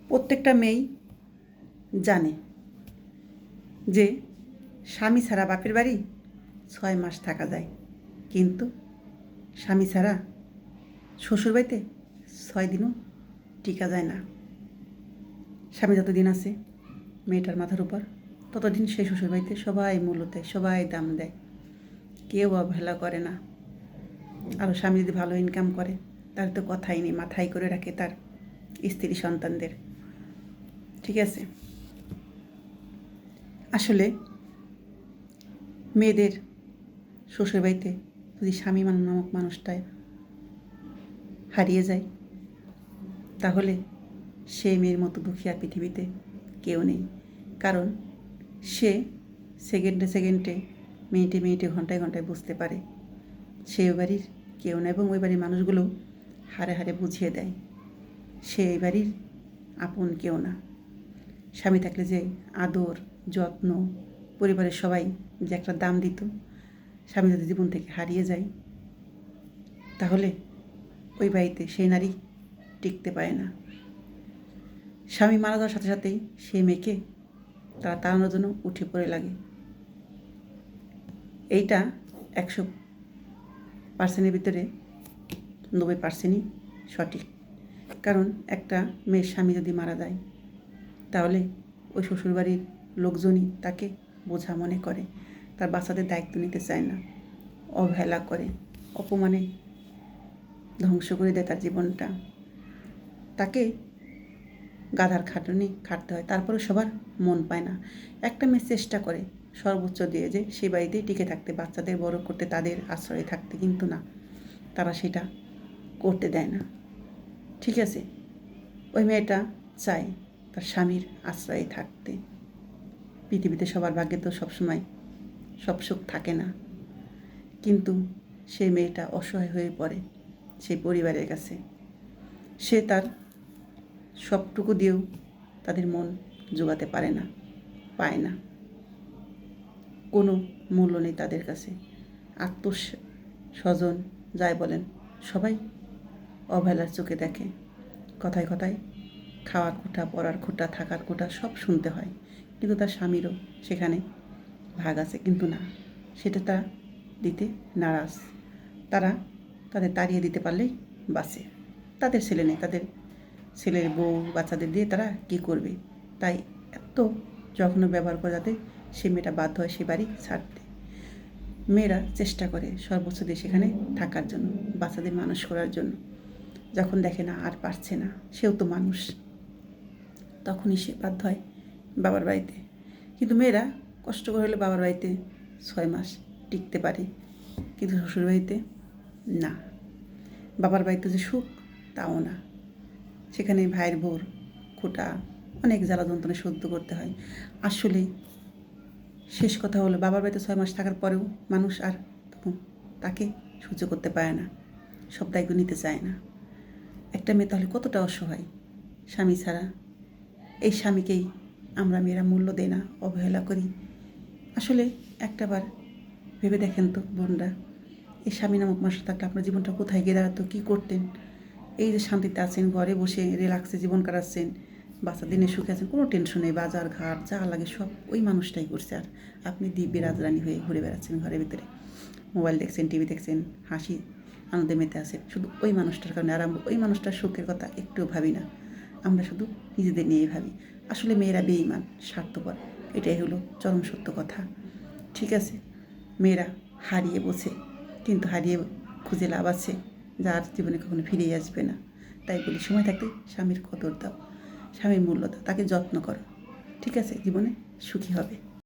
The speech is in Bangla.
প্রত্যেকটা মেয়েই জানে যে স্বামী ছাড়া বাপের বাড়ি 6 মাস থাকা যায়, কিন্তু স্বামী ছাড়া শ্বশুরবাড়িতে 6 দিনও টিকা যায় না। স্বামী যতদিন আছে মেয়েটার মাথার উপর, ততদিন সেই শ্বশুরবাড়িতে সবাই মূল্য দেয়, সবাই দাম দেয়, কেউ অবহেলা করে না। আরও স্বামী যদি ভালো ইনকাম করে তার তো কথাই নেই, মাথায় করে রাখে তার স্ত্রী সন্তানদের। ঠিক আছে, আসলে মেয়েদের শ্বশুরবাড়িতে যদি স্বামী নামক মানুষটায় হারিয়ে যায়, তাহলে সেই মেয়ের মতো দুঃখী আর পৃথিবীতে কেউ নেই। কারণ সে সেকেন্ডে সেকেন্ডে, মিনিটে মিনিটে, ঘন্টায় ঘন্টায় বুঝতে পারে সে ওই বাড়ির কেউ না, এবং ওই বাড়ির মানুষগুলো হারে হারে বুঝিয়ে দেয় সে এই বাড়ির আপন কেউ না। স্বামী থাকলে যে আদর যত্ন, পরিবারের সবাই যে একটা দাম দিত, স্বামী যদি জীবন থেকে হারিয়ে যায় তাহলে ওই বাড়িতে সেই নারী টিকতে পারে না। স্বামী মারা যাওয়ার সাথে সাথেই সেই মেয়েকে তারা তাড়ানোর জন্য উঠে পড়ে লাগে। এইটা 100%-এর ভিতরে 90%ই সঠিক। কারণ একটা মেয়ের স্বামী যদি মারা যায় তাহলে ওই শ্বশুরবাড়ির লোকজনই তাকে বোঝা মনে করে, তার বাচ্চাদের দায়িত্ব নিতে চায় না, অবহেলা করে, অপমানে ধ্বংস করে দেয় তার জীবনটা। তাকে গাধার খাটুনি খাটতে হয়, তারপরে সবার মন পায় না। একটা মেয়ে চেষ্টা করে সর্বোচ্চ দিয়ে যে সেই বাড়িতেই টিকে থাকতে, বাচ্চাদের বড় করতে, তাদের আশ্রয়ে থাকতে, কিন্তু না, তারা সেটা করতে দেয় না। ঠিক আছে, ওই মেয়েটা চায় তার স্বামীর আশ্রয়ে থাকতে। পৃথিবীতে সবার ভাগ্যে তো সবসময় সব সুখ থাকে না, কিন্তু সেই মেয়েটা অসহায় হয়ে পড়ে সেই পরিবারের কাছে। সে তার সবটুকু দিয়েও তাদের মন জোগাতে পারে না, পায় না, কোনো মূল্য নেই তাদের কাছে। আত্মস্বজন যাই বলেন সবাই অবহেলার চোখে দেখে। কথায় কথায় খাওয়ার খোঁটা, পড়ার খোঁটা, থাকার খোঁটা সব শুনতে হয়, কিন্তু তার স্বামীরও সেখানে ভাগ আছে, কিন্তু না, সেটা তারা দিতে নারাজ। তারা তাদের তাড়িয়ে দিতে পারলেই বাঁচে। তাদের ছেলে নেই, তাদের ছেলের বউ বাচ্চাদের দিয়ে তারা কী করবে? তাই এত জঘন্য ব্যবহার করে যাতে সে মেয়েটা বাধ্য হয় সে বাড়ি ছাড়তে। মেয়েরা চেষ্টা করে সর্বোচ্চ দিয়ে সেখানে থাকার জন্য, বাচ্চাদের মানুষ করার জন্য। যখন দেখে না আর পারছে না, সেও তো মানুষ, তখনই সে বাধ্য হয় বাবার বাড়িতে। কিন্তু মেয়েরা কষ্ট করে হলে বাবার বাড়িতে 6 মাস টিকতে পারে, কিন্তু শ্বশুরবাড়িতে না। বাবার বাড়িতে যে সুখ তাও না, সেখানে ভাইয়ের বোর খোঁটা, অনেক জ্বালা যন্ত্রণা সহ্য করতে হয়। আসলে শেষ কথা হলো, বাবার বাড়িতে 6 মাস থাকার পরেও মানুষ আর তখন তাকে সহ্য করতে পারে না, সব দায়িত্ব নিতে চায় না। একটা মেয়ে তাহলে কতটা অসহায় স্বামী ছাড়া। এই স্বামীকেই আমরা মেয়েরা মূল্য দেই না, অবহেলা করি। আসলে একটাবার ভেবে দেখেন তো বোনরা, এই স্বামী নামক মানুষ থাকলে আপনার জীবনটা কোথায় গিয়ে দাঁড়াতো, কী করতেন? এই যে শান্তিতে আছেন, ঘরে বসে রিল্যাক্সে জীবন কাটাচ্ছেন, বাচ্চা দিনে সুখে আছেন, কোনো টেনশন নেই, বাজার ঘাট যা লাগে সব ওই মানুষটাই করছে, আর আপনি দিব্যি রাজরানী হয়ে ঘুরে বেড়াচ্ছেন ঘরের ভিতরে, মোবাইল দেখছেন, টিভি দেখছেন, হাসি আনন্দে মেতে আছেন শুধু ওই মানুষটার কারণে। আর আমরা ওই মানুষটার সুখের কথা একটুও ভাবি না, আমরা শুধু নিজেদের নিয়েই ভাবি। আসলে মেয়েরা বেঈমান, স্বার্থপর, এটাই হলো চরম সত্য কথা। ঠিক আছে, মেয়েরা হারিয়ে বোঝে, কিন্তু হারিয়ে খুঁজে লাভ আছে যার জীবনে কখনো ফিরেই আসবে না। তাই বলি, সময় থাকতে স্বামীর কদর দাও, স্বামীর মূল্য দাও, তাকে যত্ন করো। ঠিক আছে, জীবনে সুখী হবে।